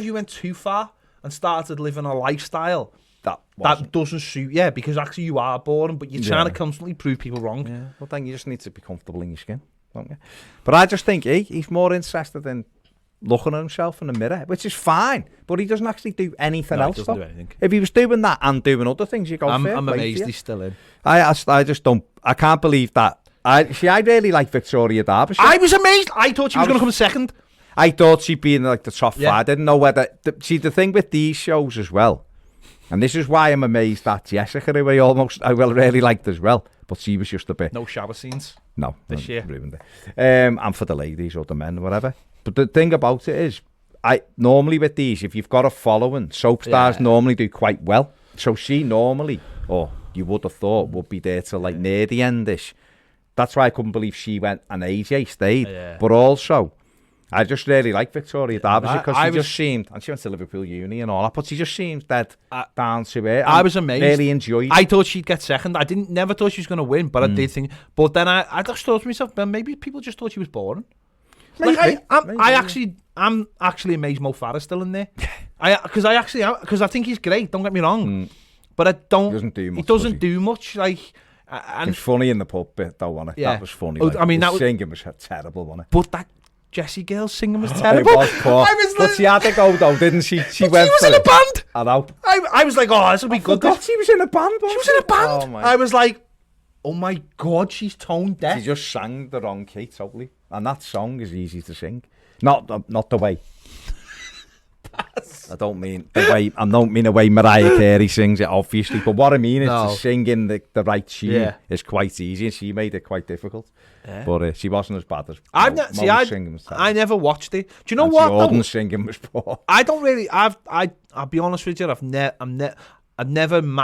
you went too far and started living a lifestyle that doesn't suit? Yeah, because actually you are boring, but you're trying to constantly prove people wrong. Yeah. Well, then you just need to be comfortable in your skin, don't you? But I just think he's more interested in looking at himself in the mirror, which is fine. But he doesn't actually do anything else. He doesn't do anything. If he was doing that and doing other things, you go. I'm amazed he's still in. I just don't. I can't believe that. I really like Victoria Derbyshire. I was amazed. I thought she was going to come second. I thought she'd be in like the top 5. I didn't know whether. See, the thing with these shows as well, and this is why I'm amazed at Jessica, who I really liked as well, but she was just a bit. No shower scenes. No, this year. Ruined it. And for the ladies or the men, whatever. But the thing about it is, normally with these, if you've got a following, soap stars normally do quite well. So she normally, you would have thought, would be there till like near the end-ish. That's why I couldn't believe she went and AJ stayed. Yeah. But also, I just really like Victoria Derbyshire because she just seemed, and she went to Liverpool Uni and all that, but she just seemed dead down to it. I was amazed. Really enjoyed it. I thought she'd get second. I never thought she was going to win, but I did think. But then I just thought to myself, maybe people just thought she was boring. Maybe. I'm actually amazed Mo Farah's still in there. Because I think he's great. Don't get me wrong, but I don't. He doesn't do much. Like. And it's funny in the pub bit though, wasn't it? Yeah. That was funny. I mean, that singing was terrible, wasn't it? But that Jessie girl singing was terrible. It was poor. But she had to go though, didn't she? She went. She was in a band. I know. I was like, this will be good. She was in a band. She was in a band. I was like, oh my god, she's tone deaf. She just sang the wrong key totally, and that song is easy to sing. Not the way. I don't mean the way Mariah Carey sings it, obviously. But what I mean is to sing in the right key is quite easy, and she made it quite difficult. Yeah. But she wasn't as bad as I never watched it. Do you know what? Jordan's singing was poor. I don't really. I'll be honest with you. I've never been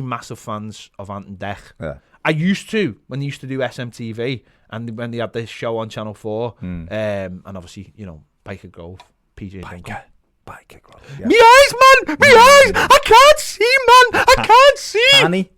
massive fans of Ant and Dec. Yeah. I used to when they used to do SMTV and when they had this show on Channel 4, and obviously Biker Grove. Biker Grove. Yeah. Me eyes, man! Me eyes! I can't see, man! I can't see! Canny.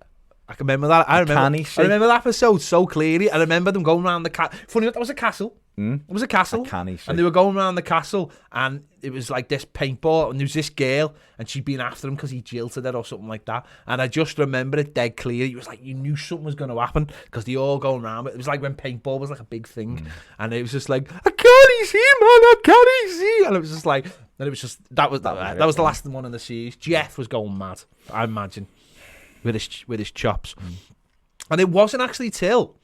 I can remember that. I remember that episode so clearly. I remember them going around the castle. Funny enough, that was a castle. It was a castle. And they were going around the castle, and it was like this paintball, and there was this girl, and she'd been after him because he jilted her or something like that. And I just remember it dead clear. It was like you knew something was going to happen because they all going around. It was like when paintball was like a big thing, and it was just like I can't see, man, I can't see, and it was just like, and it was just that was the last one in the series. Jeff was going mad, I imagine, with his chops, and it wasn't actually till.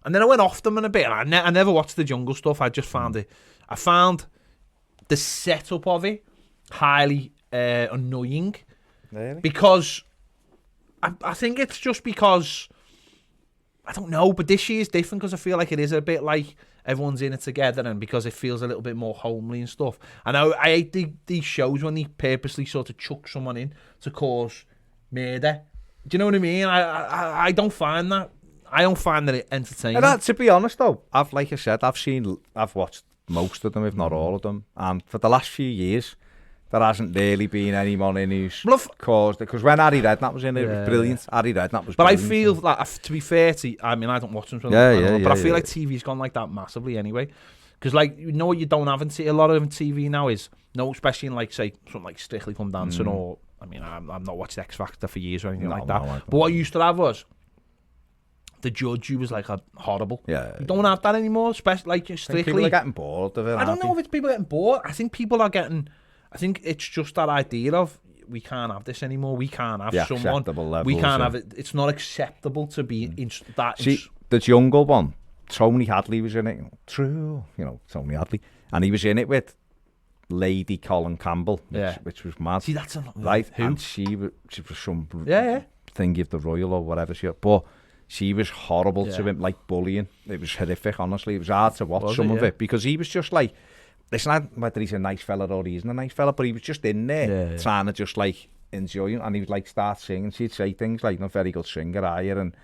And then I went off them in a bit. And I never watched the Jungle stuff. I just found it. I found the setup of it highly annoying. Really? Because I think it's just because I don't know. But this year is different because I feel like it is a bit like everyone's in it together, and because it feels a little bit more homely and stuff. And I hate these shows when they purposely sort of chuck someone in to cause murder. Do you know what I mean? I don't find that. I don't find that it entertaining. To be honest though, I've watched most of them, if not all of them, and for the last few years, there hasn't really been anyone in who's caused it. Because when Harry Redknapp was in it, it was brilliant. Harry Redknapp was brilliant. But I feel like, to be fair to, I mean, I don't watch them, but I feel like TV's gone like that massively anyway. Because, like, you know what you don't have a lot of TV now is, especially in, like, say, something like Strictly Come Dancing or, I mean, I've not watched X Factor for years or anything like that. But what I used to have was the judge who was, like, horrible. Yeah. You don't have that anymore, especially, like, Strictly. People are getting bored of it. I don't know if it's people getting bored. I think people are getting, I think it's just that idea of, we can't have this anymore. We can't have someone. Levels, we can't have it. It's not acceptable to be in that. See, the jungle one, Tony Hadley was in it. True, Tony Hadley, and he was in it with Lady Colin Campbell, which was mad. See, that's right. Who? And she was some thing of the Royal or whatever but she was horrible to him, like bullying. It was horrific, honestly. It was hard to watch of it because he was just like, it's not whether he's a nice fella or he isn't a nice fella, but he was just in there trying to just like enjoy it, and he would like start singing. She'd say things like, "Not very good singer, are you?" and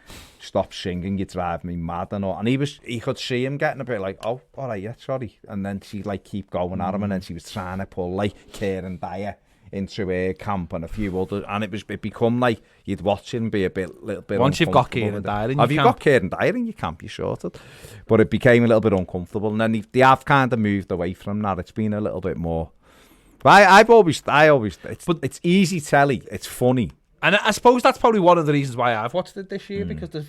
"Stop singing, you drive me mad," and all. And he could see him getting a bit like, "Oh, all right, yeah, sorry," and then she'd like keep going at him, and then she was trying to pull like Kieran Dyer into her camp and a few others, and it become like you'd watch him be little bit. Once you've got Kieran Dyer in your camp, you got Kieran Dyer in your camp, you're sorted. But it became a little bit uncomfortable, and then they have kind of moved away from that. It's been a little bit more. But it's easy telly. It's funny. And I suppose that's probably one of the reasons why I've watched it this year, because there's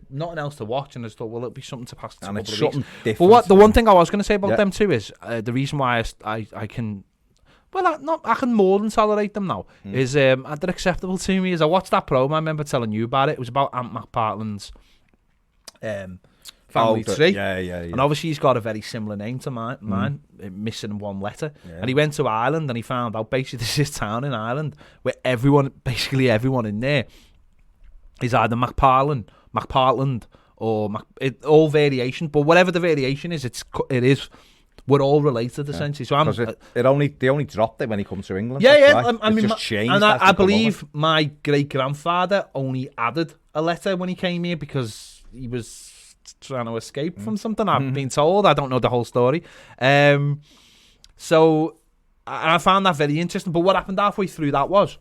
nothing else to watch, and I thought, well, it'll be something to pass the couple of weeks. But the one thing I was going to say about them too is the reason why I can, I can more than tolerate them now, is they're acceptable to me. Is I watched that program, I remember telling you about it. It was about Ant McPartland's family tree. Yeah. And obviously he's got a very similar name to mine, missing one letter. Yeah. And he went to Ireland and he found out basically this is town in Ireland where basically everyone in there is either McPartland or all variations. But whatever the variation is, it is. We're all related essentially. So they only dropped it when he comes to England. I mean, just changed. And I believe my great grandfather only added a letter when he came here because he was trying to escape from something. I've been told. I don't know the whole story. So I found that very interesting. But what happened halfway through that was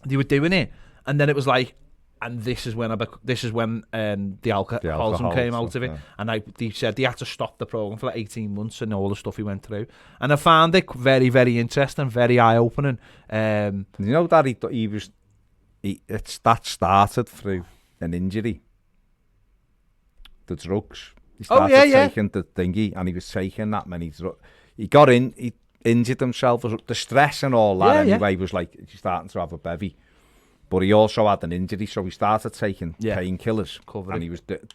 they were doing it, and then it was like, and this is when the alcoholism came out of it, and they said they had to stop the program for like 18 months and all the stuff he went through. And I found it very, very interesting, very eye opening. You know that that started through an injury. The drugs. He started taking the thingy, and he was taking that many drugs. He got in, he injured himself. The stress and all that anyway was like he's starting to have a bevy. But he also had an injury, so he started taking painkillers.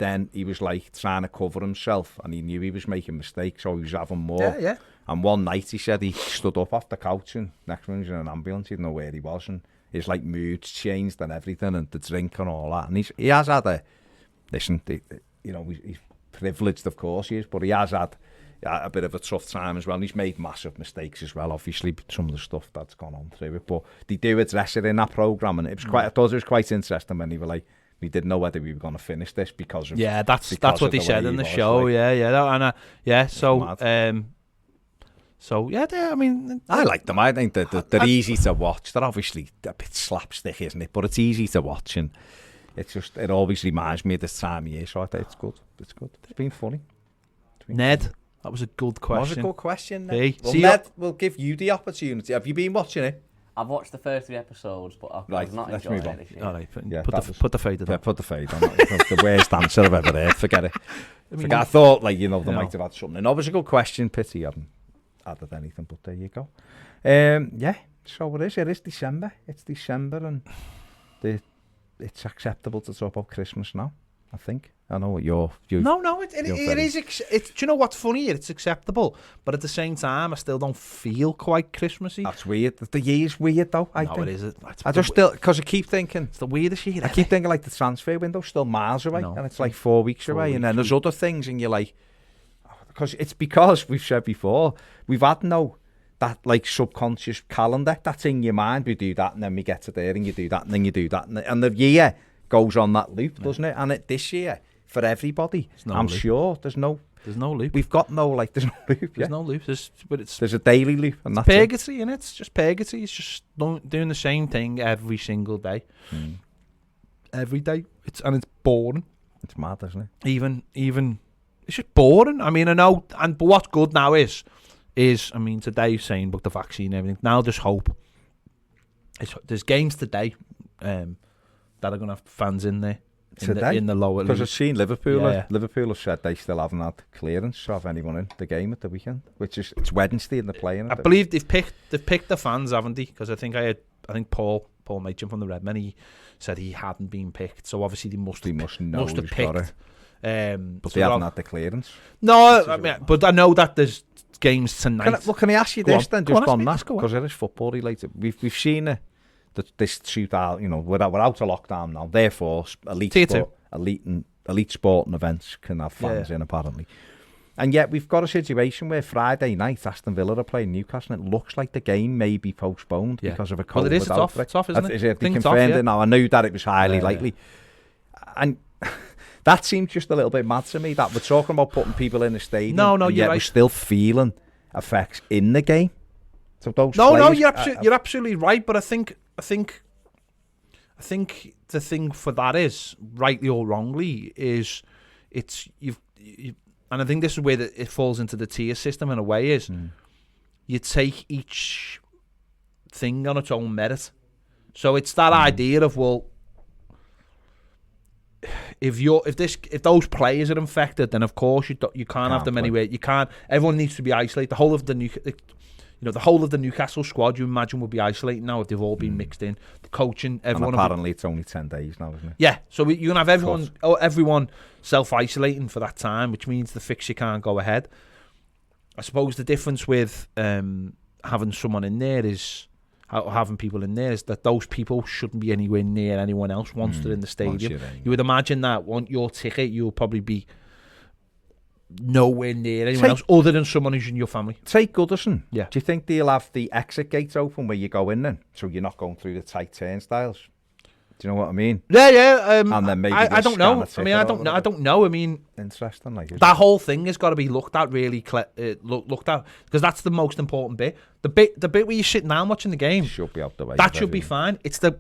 And he was like trying to cover himself, and he knew he was making mistakes, so he was having more. And one night he said he stood up off the couch, and next one he was in an ambulance. He didn't know where he was, and his like moods changed and everything, and the drink and all that. And he has had he's privileged, of course he is, but he has had a bit of a tough time as well. And he's made massive mistakes as well, obviously, some of the stuff that's gone on through it. But they do address it in that programme, and I thought it was quite interesting when they were like, we didn't know whether we were going to finish this because of... Yeah, that's what they said in the show, I mean... I like them. I think that they're easy to watch. They're obviously a bit slapstick, isn't it? But it's easy to watch, and it always reminds me of this time of year, so I think it's good. It's been funny. Ned, that was a good question. That was a good question, Ned. Hey, well, Ned, we'll give you the opportunity. Have you been watching it? I've watced the first 3 episodes, but I've not enjoyed it this year. All right, put the fade on. Yeah, put the fade on. The worst answer I've ever heard. Forget it. I thought, they might have had something. And obviously, a good question. Pity I haven't added anything, but there you go. So it is December. It's December, and it's acceptable to talk about Christmas now, I think. I know what you're... No, it is... do you know what's funny? It's acceptable, but at the same time, I still don't feel quite Christmassy. That's weird. The year's weird, though, I think. No, it isn't. I just still... Because I keep thinking... It's the weirdest year. I keep thinking, like, the transfer window's still miles away, and it's like 4 weeks away, and then there's other things, and you're like... Because we've said before, we've had that like subconscious calendar that's in your mind. We do that, and then we get to there, and you do that, and then you do that, and the year goes on that loop, doesn't it? And this year, for everybody, I'm sure there's no... There's no loop. We've got no there's no loop. There's no loop. There's a daily loop, and that's purgatory in it. It's just purgatory. It's just doing the same thing every single day. Every day. It's boring. It's mad, isn't it? Even it's just boring. I mean, I know, but what's good now is I mean, today's saying about the vaccine and everything. Now there's hope. There's games today that are going to have fans in there. In the lower, because I've seen Liverpool. Liverpool have said they still haven't had clearance to have anyone in the game at the weekend, which is it's Wednesday and they're playing. I believe they've picked the fans, haven't they? Because I think Paul Machin from the Redmen, he said he hadn't been picked, so obviously they must have picked. But they haven't had the clearance. No, I mean, but I know that there's games tonight. Can I ask you this then, just on that, because it is football related. We've seen it. This 2000, we're out of lockdown now. Therefore, elite sporting events can have fans in apparently. And yet we've got a situation where Friday night Aston Villa are playing Newcastle, and it looks like the game may be postponed because of a COVID outbreak. It's off, isn't it? Is it? They confirmed it now. I knew that it was highly likely, and that seems just a little bit mad to me. That we're talking about putting people in the stadium, and yet we're still feeling effects in the game. So those you're absolutely right. But I think the thing for that is, rightly or wrongly, is it's you've and I think this is where it falls into the tier system in a way, is you take each thing on its own merit. So it's that idea of, well, if those players are infected, then of course you can't have them anywhere. You can't. Everyone needs to be isolated. The whole of the Newcastle squad, you imagine, would be isolating now if they've all been mixed in. The coaching, everyone. And apparently, it's only 10 days now, isn't it? Yeah, so you can have everyone self-isolating for that time, which means the fixture can't go ahead. I suppose the difference with having someone in there is, having people in there, is that those people shouldn't be anywhere near anyone else once they're in the stadium. You would imagine that your ticket, you'll probably be nowhere near anyone else other than someone who's in your family. Take Goodison. Yeah. Do you think they'll have the exit gates open where you go in then, so you're not going through the tight turnstiles? Do you know what I mean? Yeah. And then maybe I don't know. I mean, I don't know. I mean, interesting. That whole thing has got to be looked at really, looked at, because that's the most important bit. The bit where you're sitting down watching the game should be out the way. That should be fine. It's the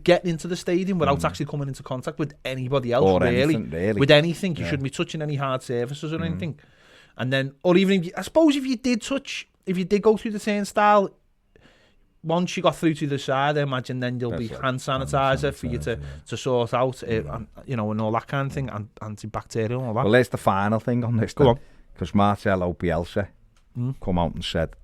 getting into the stadium without actually coming into contact with anybody else. Or really. With anything, you shouldn't be touching any hard surfaces or anything. And then, or even I suppose if you did go through the turnstile, once you got through to the side, I imagine then there'll be hand sanitizer for you to sort out, and all that kind of thing, and antibacterial and all that. Well, there's the final thing on this. Go on. Because Marcelo Bielsa come out and said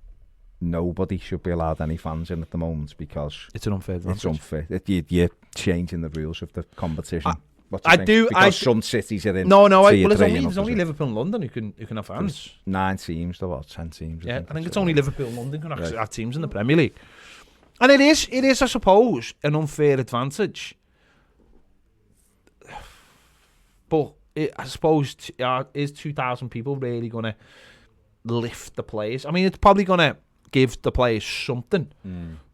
nobody should be allowed any fans in at the moment because it's an unfair advantage. It's unfair. You're changing the rules of the competition. Because some cities are in. No. Well, there's only Liverpool and London who can have fans. There's 9 teams, or 10 teams. I think it's only Liverpool and London can actually have teams in the Premier League. And it is, I suppose, an unfair advantage. But I suppose, is 2,000 people really going to lift the players? I mean, it's probably going to give the players something.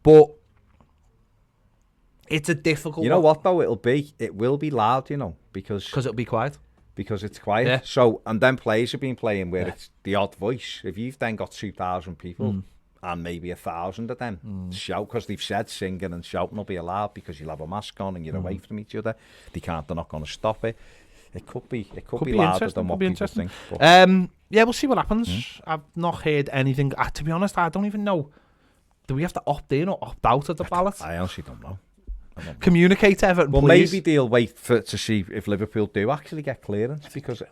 But it's a difficult one. You know what, though? It will be loud, because it'll be quiet. Because it's quiet. Yeah. So, and then players have been playing where it's the odd voice. If you've then got 2,000 people... and maybe 1,000 of them shout, because they've said singing and shouting will be allowed because you'll have a mask on and you're away from each other. They're not going to stop it. It could be louder than what people think. We'll see what happens. I've not heard anything. To be honest, I don't even know. Do we have to opt in or opt out of the ballot? I honestly don't know. Communicate to Everton, please. Maybe they'll wait to see if Liverpool do actually get clearance, because if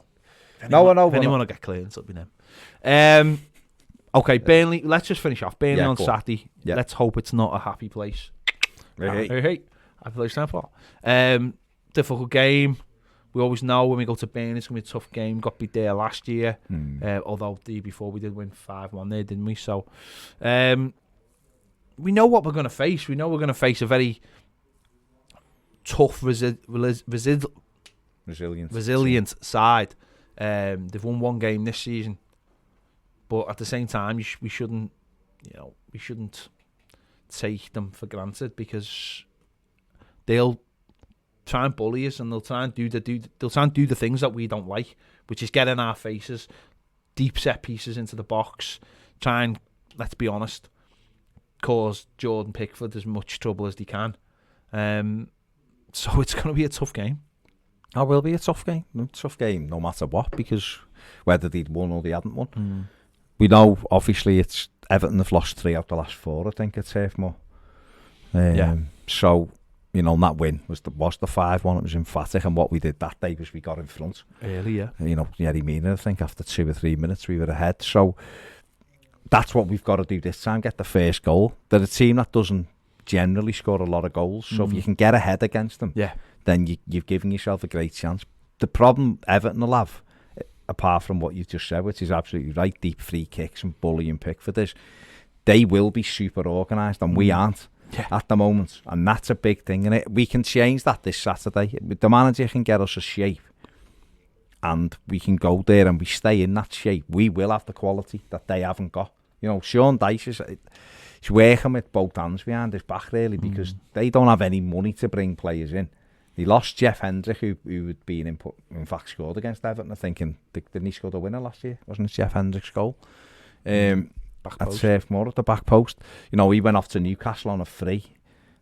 anyone will get clearance, it'll be them. Okay, Burnley, let's just finish off. Burnley on Saturday. Yeah. Let's hope it's not a happy place. Happy place now for. Difficult game. We always know when we go to Burnley, it's going to be a tough game. Got beat there last year. Although the year before we did win 5-1 there, didn't we? So we know what we're going to face. We know we're going to face a very tough, resilient side. They've won one game this season. But at the same time, we shouldn't take them for granted, because they'll try and bully us, and they'll try and do the things that we don't like, which is get in our faces, deep set pieces into the box, try and, let's be honest, cause Jordan Pickford as much trouble as they can. So it's going to be a tough game. It will be a tough game. Tough game no matter what, because whether they'd won or they hadn't won. We know, obviously, it's Everton have lost 3 out of the last 4, I think, at Turf Moor. So, you know, that win was the 5-1. It was emphatic, and what we did that day was we got in front. Early, yeah. You know, Yerry Mina, I think, after 2 or 3 minutes, we were ahead. So that's what we've got to do this time, get the first goal. They're a team that doesn't generally score a lot of goals, so if you can get ahead against them, then you've given yourself a great chance. The problem Everton will have, apart from what you just said, which is absolutely right, deep free kicks and bullying Pickford, is they will be super organised, and we aren't at the moment, and that's a big thing. And we can change that this Saturday. The manager can get us a shape, and we can go there and we stay in that shape. We will have the quality that they haven't got. You know, Sean Dyche he's working with both hands behind his back, really, because they don't have any money to bring players in. He lost Jeff Hendrick, who had been in fact scored against Everton. I'm thinking, didn't he score the winner last year? Wasn't it Jeff Hendrick's goal? At Turf Moor at the back post. You know, he went off to Newcastle on a free.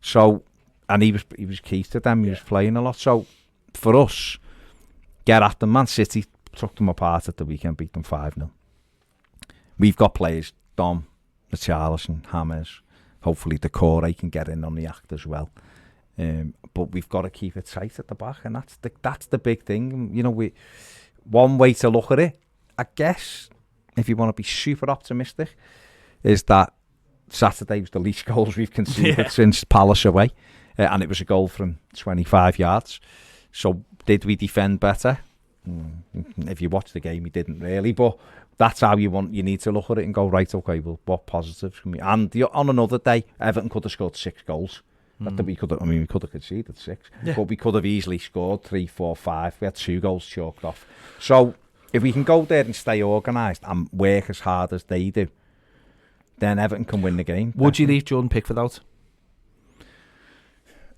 So, and he was key to them. He was playing a lot. So, for us, get at them. Man City took them apart at the weekend, beat them 5-0. We've got players, Dom, Richarlison, James. Hopefully, Decore can get in on the act as well. But we've got to keep it tight at the back, and that's the big thing. You know, one way to look at it, I guess, if you want to be super optimistic, is that Saturday was the least goals we've conceded since Palace away, and it was a goal from 25 yards. So did we defend better? If you watch the game, we didn't really, but that's how you need to look at it and go, right, okay, well, what positives can we... And on another day, Everton could have scored 6 goals. We could have conceded 6, but we could have easily scored 3, 4, 5. We had 2 goals chalked off. So if we can go there and stay organised and work as hard as they do, then Everton can win the game. Would you leave Jordan Pickford out?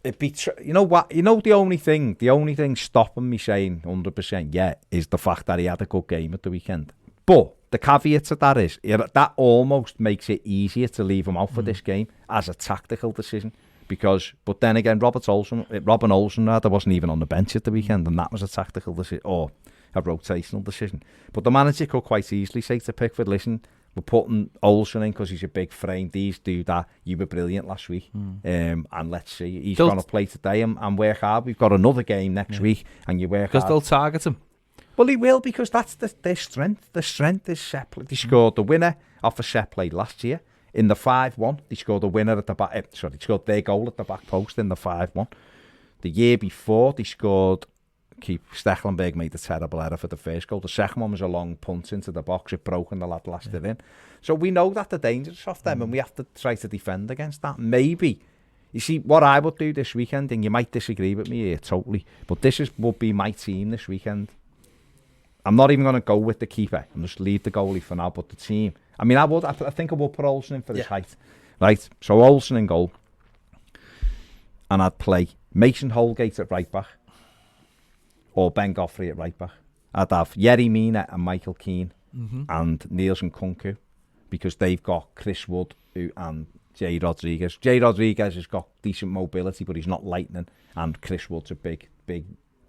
It'd be you know what? You know, the only thing stopping me saying 100% is the fact that he had a good game at the weekend. But the caveat to that is that almost makes it easier to leave him out for this game as a tactical decision. But then again, Robin Olsen wasn't even on the bench at the weekend, and that was a tactical decision or a rotational decision. But the manager could quite easily say to Pickford, listen, we're putting Olsen in because he's a big frame. These do that. You were brilliant last week. And let's see. He's going to play today and work hard. We've got another game next week, and you work hard. Because they'll target him. Well, he will, because that's their strength. The strength is set play. They scored the winner off a set play last year. In the 5-1, they scored a winner at the back. They scored their goal at the back post in the 5-1. The year before, they scored. Stekelenburg made a terrible error for the first goal. The second one was a long punt into the box. It broke and the lad lashed it in. So we know that the danger's off them, and we have to try to defend against that. Maybe. You see, what I would do this weekend, and you might disagree with me here totally, but would be my team this weekend. I'm not even going to go with the keeper. I'm just leave the goalie for now, but the team. I mean, I think I will put Olsen in for his height. Right, so Olsen in goal. And I'd play Mason Holgate at right back. Or Ben Godfrey at right back. I'd have Yerry Mina and Michael Keane and Nielsen Kunku, because they've got Chris Wood and Jay Rodriguez. Jay Rodriguez has got decent mobility, but he's not lightning. And Chris Wood's a big,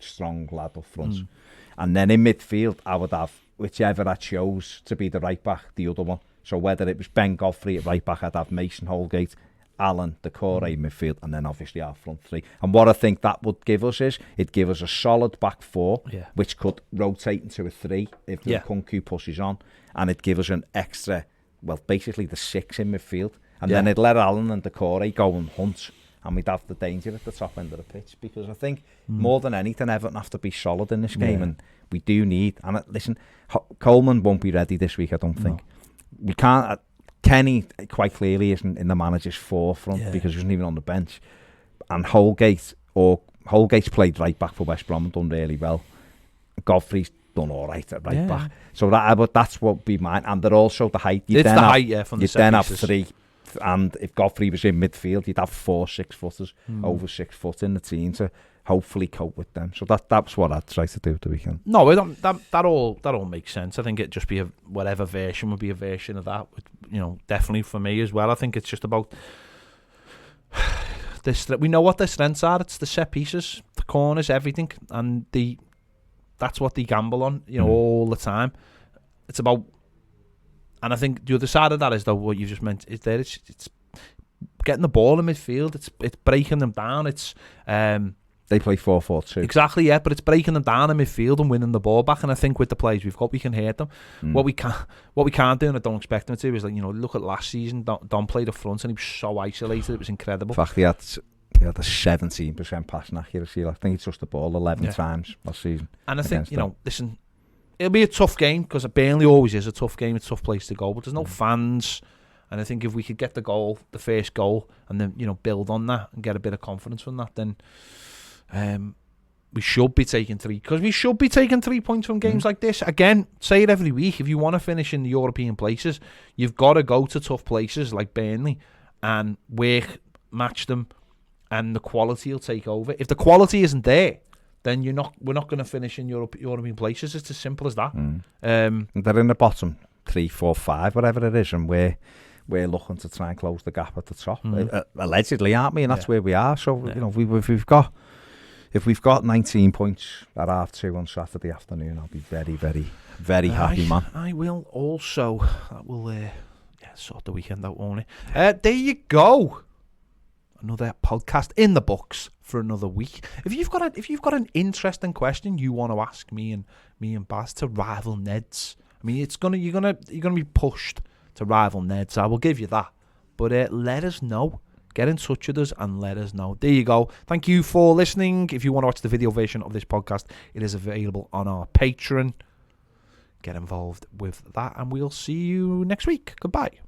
strong lad up front. And then in midfield, I would have whichever I chose to be the right back, the other one. So whether it was Ben Godfrey at right back, I'd have Mason Holgate, Allen, Decore in midfield, and then obviously our front three. And what I think that would give us is, it'd give us a solid back four, which could rotate into a 3 if the Kunku pushes on, and it'd give us an extra, well, basically the 6 in midfield. And then it'd let Allen and Decore go and hunt, and we'd have the danger at the top end of the pitch, because I think more than anything, Everton have to be solid in this game, and we do need. And listen, Coleman won't be ready this week, I don't think. We can't. Kenny quite clearly isn't in the manager's forefront because he wasn't even on the bench. And Holgate's played right back for West Brom and done really well. Godfrey's done all right at right back. So that's what would be mine. And they're also the height. It's the height, from the set then pieces. Have 3. And if Godfrey was in midfield, you'd have 4 6-footers over 6 foot in the team to hopefully cope with them. So that's what I'd try to do the weekend. No, I don't, that all makes sense. I think it just be whatever version would be a version of that. You know, definitely for me as well. I think it's just about this. We know what their strengths are. It's the set pieces, the corners, everything, and that's what they gamble on. You know, all the time. It's about, and I think the other side of that is though what you just meant is there. It's getting the ball in midfield. It's breaking them down. It's They play 4-4-2. Exactly, yeah, but it's breaking them down in midfield and winning the ball back. And I think with the players we've got, we can hurt them. What we can't do, and I don't expect them to, is like, you know, look at last season. Don played up front and he was so isolated. It was incredible. In fact, he had a 17% passing accuracy. I think he touched the ball 11 times last season. And I think, you know, listen, it'll be a tough game because Burnley always is a tough game. It's a tough place to go, but there's no fans. And I think if we could get the first goal, and then, you know, build on that and get a bit of confidence from that, then we should be taking 3, because we should be taking 3 points from games like this. Again, say it every week. If you want to finish in the European places, you've got to go to tough places like Burnley and match them, and the quality will take over. If the quality isn't there, then we're not going to finish in European places. It's as simple as that. They're in the bottom 3, 4, 5, whatever it is, and we're looking to try and close the gap at the top. Allegedly, aren't we? And that's where we are. So you know, if we've got 19 points at 2:30 on Saturday afternoon, I'll be very, very, very happy, man. I will also. That will sort the weekend out, won't it? There you go. Another podcast in the books for another week. If you've got an interesting question you want to ask me and Baz to rival Neds, I mean, you're gonna be pushed to rival Neds. I will give you that. But let us know. Get in touch with us and let us know. There you go. Thank you for listening. If you want to watch the video version of this podcast, it is available on our Patreon. Get involved with that, and we'll see you next week. Goodbye.